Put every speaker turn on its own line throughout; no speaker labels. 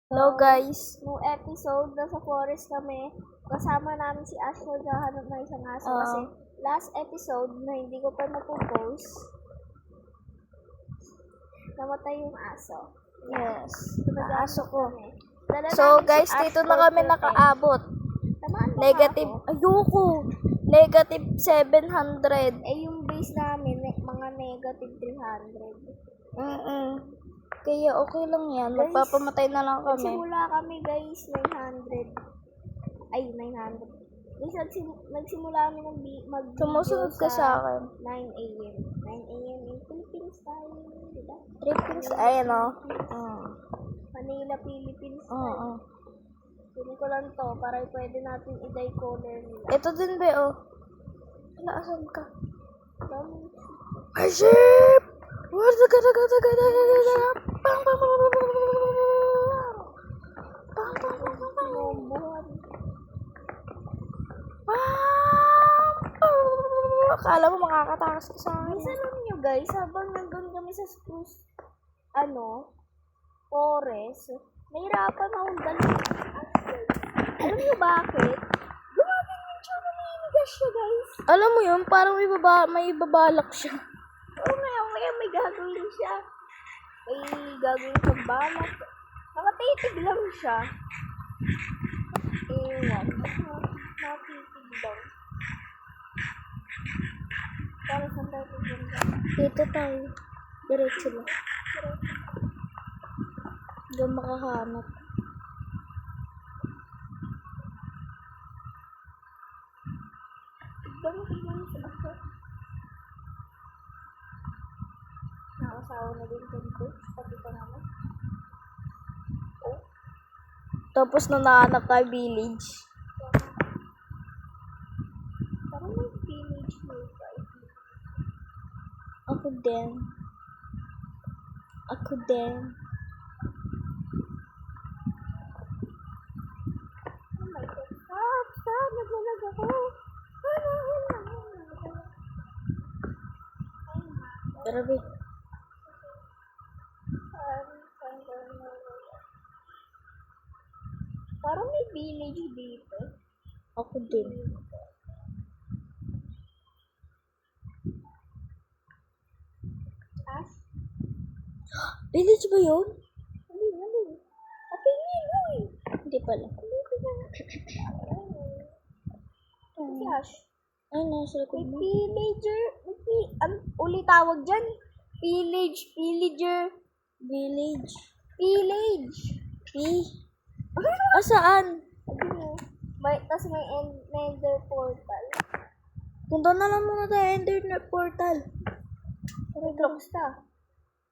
Hello guys.
Nung episode, nasa forest kami, kasama namin si Ash naghahanap ng isang aso. Kasi last episode na hindi ko pa napopost, namatay yung aso.
Yes.
Nag-aso ko.
So guys, dito na kami nakaabot. Negative, ayoko. Negative 700.
Yung base namin, mga negative 300.
Kaya okay lang yan.
Guys,
Magpapamatay na lang kami.
Nagsimula kami guys, 900. Ay, 900. Guys, nagsimula kami mag-video
Sumusunod ka sa akin.
9 a.m. 9 a.m. in Philippines tayo, diba?
Philippines, ayan o.
Manila, Philippines
Oo.
tayo. Kunin ko lang to para pwede natin i-dye color nila.
Ito din ba oh. Naasan ka?
Dami.
My ship! Where's the gada? Bang bang bang bang bang
Buwan.
Akala mo makakatakas ka sa akin.
Minsan alam nyo guys, habang nandun kami sa spruce, forest, nahirapan akong dalhin. Alam nyo bakit? Gumagin yung tsura, naninigas siya guys.
Alam mo yun, parang may babalak siya.
Oo maya may gagawin siya. May gagawin siyang balak. Nakatitig lang siya. Ewan. Nakatitig lang. Para saan tayo pupunta?
Dito tayo. Diretso lang. Diyan makahanap.
Tignan mo sa basa. Nakasawa na din dito. Pati pa naman.
Tapos nung nahanap tayo village.
Parang may village mo guys.
Ako din.
Oh my God. Stop! Naglalag ako.
Grabe.
Parang may village dito.
Ako din.
Ash?
Village ba yun?
Hindi. Patingin, uy!
Hindi pala.
Si Ash.
Ay, nasa likod
May
mo.
villager. Uli tawag dyan. Villager.
Village.
Village.
Saan?
Sabi mo. Tas may nether portal.
Punta na lang muna tayo Ender Portal.
May blocks ta.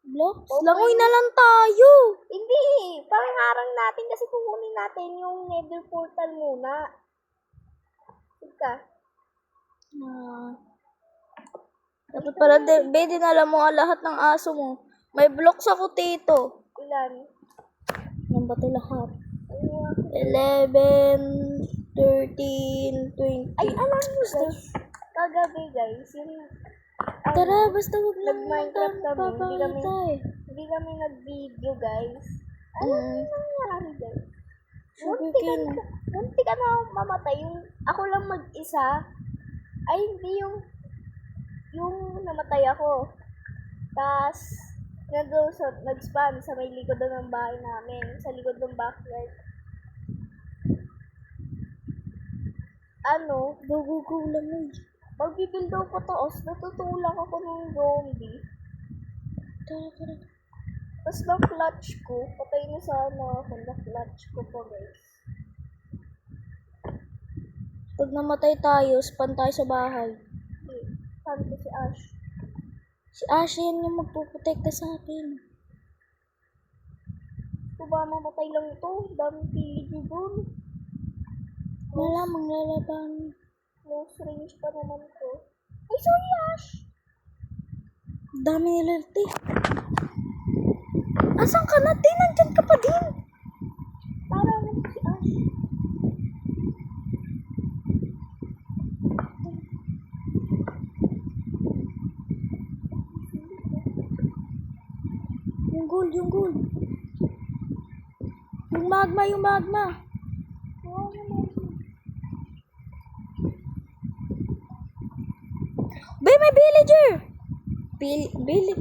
Blocks?
Okay.
Langoy na lang tayo.
Hindi. Pangarang natin kasi kukunin natin yung nether portal muna. Ika.
Dapat pala, dinala mo ang lahat ng aso mo. May blocks ako dito.
Ilan?
Yan ba ito lahat?
Ayun.
11, 13, 20.
Ay, alam mo guys. Kagabi guys, yung
Tara, basta huwag lang
nag-Minecraft kami,
papakita eh.
hindi kami nag-video guys. Ano yung nangyari guys?
Sugarcane.
Munti ka na mamatay. Yung ako lang mag-isa. Ay, hindi yung namatay ako. Tapos, nag-spawn sa may likod ng bahay namin. Sa likod ng backyard.
Gugugulan mo.
Magbibuild ako taos. Natutulak ako ng zombie.
Tara.
Tapos na-clutch ko. Patay na sana ako. Na-clutch ko pa guys.
Pag namatay tayo, spawn tayo sa bahay.
Sabi ko si Ash.
Si Ash yan yung magpuprotekta sa akin.
Ito ba mamatay lang ito? Daming pilig nyo dun.
Wala, manglalaban.
Close range pa naman to. Ay, sorry Ash!
Dami nila ito. Asan ka na? Nandyan ka pa din.
Parang si Ash.
Yung gold. Yung magma, yung magma. Bay, may villager!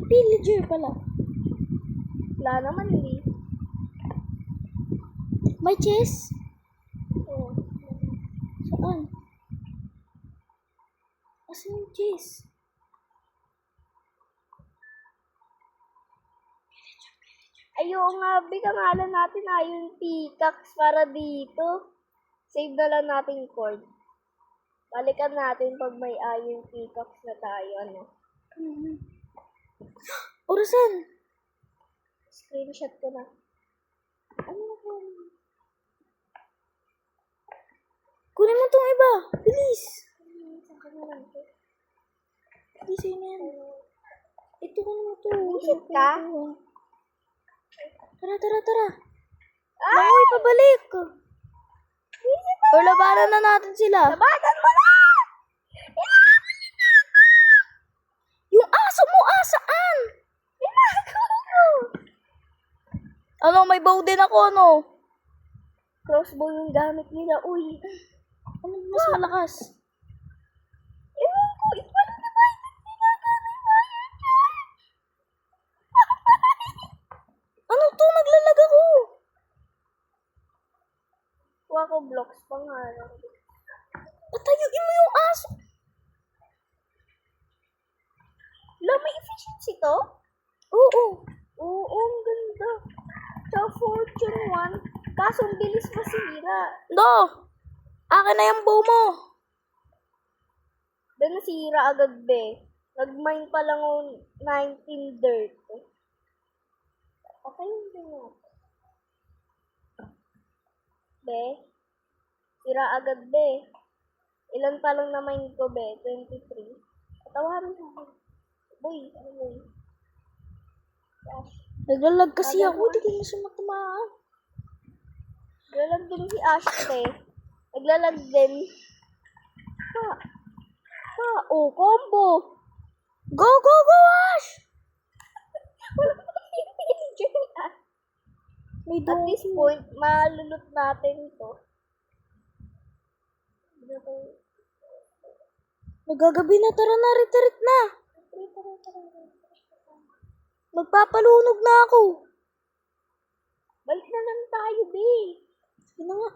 Villager pala.
Wala naman eh.
May chest?
Oh.
Saan? Asan yung chest?
Ayaw nga, bigangalan natin yung pickaxe para dito. Save na lang natin cord. Balikan natin pag may iron pickaxe na tayo, ano.
Orasan?
Screenshot ko na. Ano na po?
Kunin mo tong iba. Bilis.
Saan ka na lang to?
Bilis yun yan. Ito ko mo to.
Visit ka?
Tara, tara, tara.
Ah!
Langoy, pabalik.
Visit
O labanan na natin sila.
Labanan mo na! Inaabali na ako!
Yung aso mo, asaan?
Ginagawa ko!
Ano, may bow din ako, ano?
Crossbow yung gamit nila, uy.
Ano mas malakas?
Ewan ko, ipalit na ba yung ginagawa dyan?
Ano to? Naglalag ako.
Kuha ko blocks pa nga lang.
Patayuin mo yung aso.
Wala, may efficiency to?
Oo.
Oo, ang ganda. Sa Fortune 1, kaso ang bilis masira.
Do. Akin na yung bow mo.
Then nasira agad, be. Nag-mine pa lang ako 19 dirt. Okay, hindi nga. Be, sira agad, be. Ilan pa lang na mine ko, be? 23. Patawarin mo. Boy, ano mo yun? Ash.
Naglalag kasi ako. Hindi ko na siya matamaan.
Naglalag din si Ash, te. Naglalag din. Oh, combo!
Go, go, go, Ash!
Wala pa yung villager na.
May
At
doon.
this point, malulot natin ito.
Magagabi na. Tara na. Retreat na. Magpapalunog na ako.
Balik na lang tayo, be.
Sige na nga.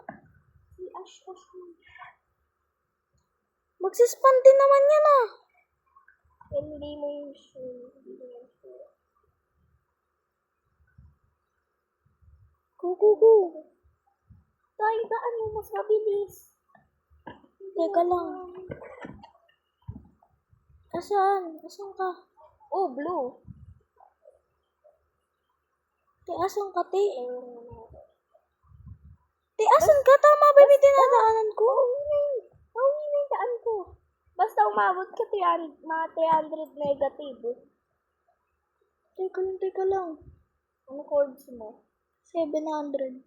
Si Ash kasi.
Magsispan din naman yan ah.
Hindi mo yung shoe.
Go, go, go.
Tayo daan mo mas mabilis.
Teka lang. Asan? Asan ka?
Oh, blue.
Asan ka, te? Te, asan ka? Tama ba yung dinadaanan ko?
Pauwi na yung daan ko. Basta umabot ka mga 300 negative.
Teka lang.
Ano chords mo?
700.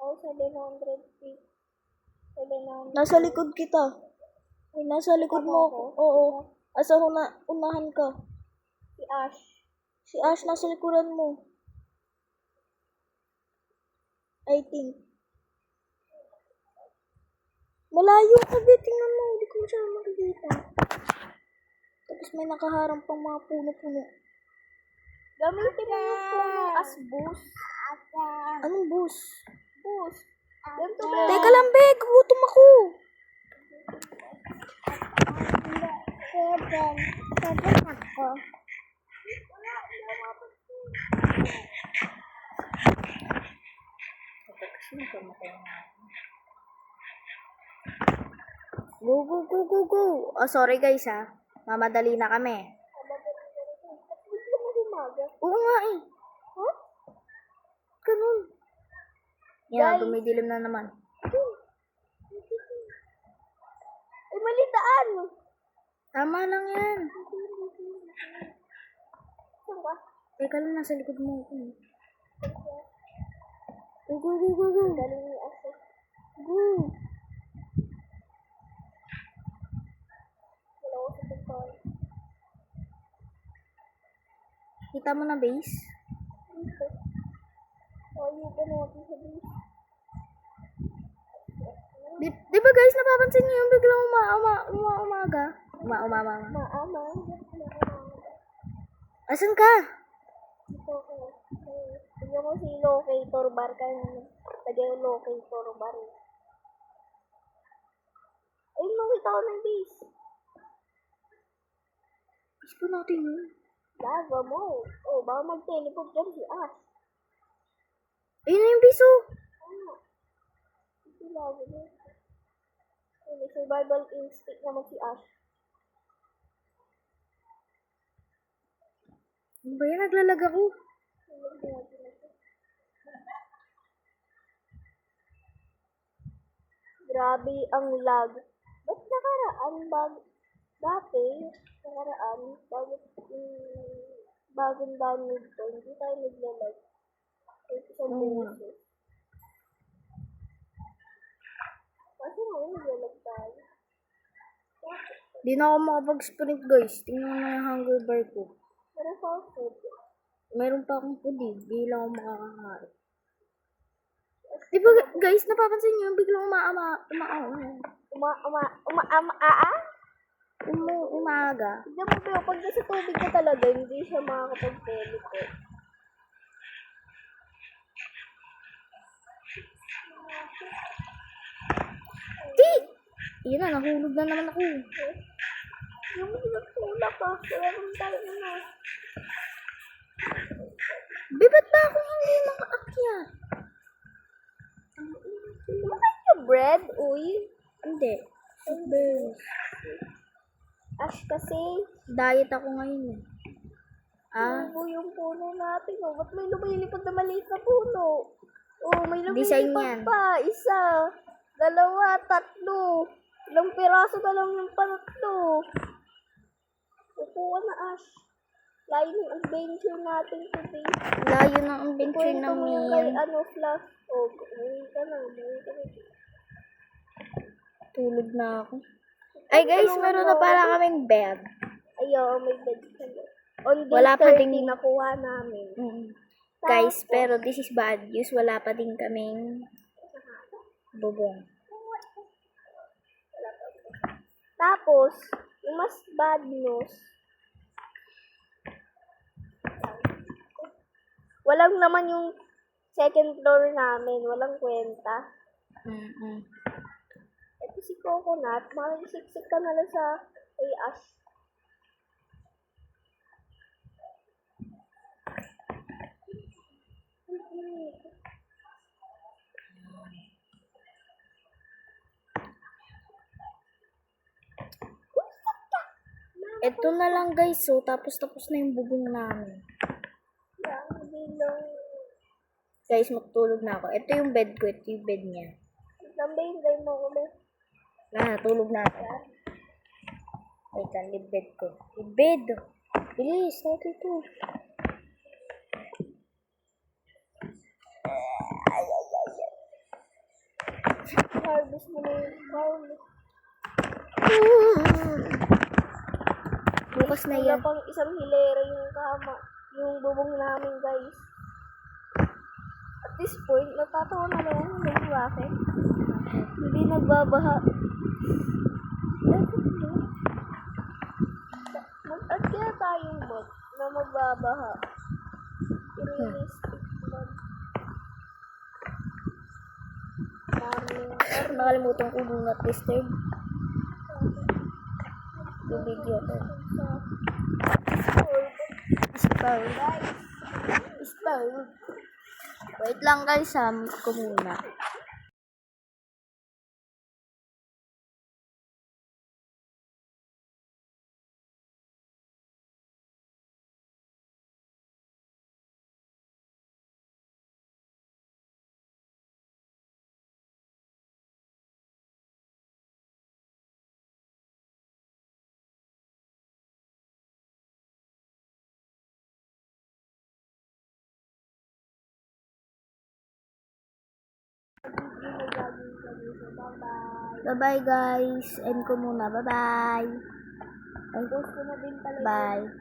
Oh, 700 feet. 700.
Nasa likod kita. Ay, nasa likod mo ako. Oo. Asa unahan ka.
Si Ash.
Si Ash nasa likuran mo. I think. Malayo ka, be. Tingnan mo. Hindi ko siya makikita. Tapos may nakaharang pang mga puno-puno.
Gamitin mo yung puno as boost.
Anong bus?
Boost. Ganito ba?
Teka lang, be. Gugutom ako.
Seven ako.
Go, go, go, go, go. Oh, sorry guys ha. Mamadali na kami.
Bigla mo umaga.
Oo nga eh.
Huh?
Ganun. Yan,
Guys.
dumidilim na naman.
Ay, mali daan.
Tama lang yan.
Saan ka?
Teka lang, nasa likod mo ako. Go, go, go, go, go.
Galing ni Ash.
Go.
Wala ko sa tukol.
Kita mo na base?
Dito. Oh, yung natin sa base.
ba guys, napapansin niyo yung biglang umaga? Umama.
Maama.
Asan ka?
Ito ko. Tignan mo si locator bar kayo. Lagyan yung locator bar. Ay, makita ko ng base.
Gusto natin yun.
Laga mo. Oh, baka mag-teleport dyan si Ash.
Ayun na yung piso.
Ano? Hindi laga mo. May survival instinct naman si Ash.
Ano ba yan? Naglalag ako.
Grabe ang lag. Ba't nakaraan dati, bagong download ko, hindi tayo naglalag. Isang beses. Kasi ngayon naglalag tayo.
Di na ako makapag-sprint guys. Tingnan mo na yung hunger bar ko.
Pero fast food.
Meron pa akong pudi. Di lang ako makakakain. Di ba guys, napapansin niyo yung biglang umaga.
Tignan mo pero pag nasa tubig ka talaga, hindi siya makakapag-teleport.
Di! Yun na, nahulog na naman ako.
Yung nagtulak ka, kaya kung tayo na.
Di ba't ba ako hindi makaakyat?
Kumakain ka bread, uy.
Hindi.
Ash kasi,
Diet ako ngayon eh.
tubo yung puno natin. Oh. Ba't may lumilipad na maliit na puno? Oh, may
Design
lumilipad
yan.
pa. Isa, dalawa, tatlo. Ilang piraso na lang yung pangatlo. Kukuha na, Ash. Layo ng adventure natin today.
Layo ng adventure
Kwento mo yung kay
namin.
Flash. Oh, umuwi ka na.
Tulog na ako. Ay guys, meron na pala kaming bed.
Ayaw, may bed ka na. On day
Wala pa
30,
ding-
nakuha namin.
Guys, pero this is bad news. Wala pa din kaming bubong.
Tapos, yung mas bad news, walang naman yung second floor namin. Walang kwenta. Ito si Coconut, makikisiksik ka na lang sa kay Ash.
Ito na lang guys, so tapos na yung bubong namin.
Yung bilong.
Guys, magtulog na ako. Ito yung bed ko, ito yung bed niya.
Tambay mo ulit.
Tulog na ako. Wait lang, yung bed ko. Yung bed! Bilis, natin ito.
Harvest mo na yung bowl.
Bukas na
Wala
yan.
pang isang hilera yung kama. Yung bubong namin, guys. At this point, natatawa na lang yung bakit. Hindi nagbabaha. Mag-add kaya tayong bot na magbabaha. Realistic bot.
Nakalimutan ko do not disturb. Yung video ko. Spell. Wait lang guys, mute ko muna. Bye-bye guys. End ko muna. Bye-bye.
Post ko na din pala.
Bye.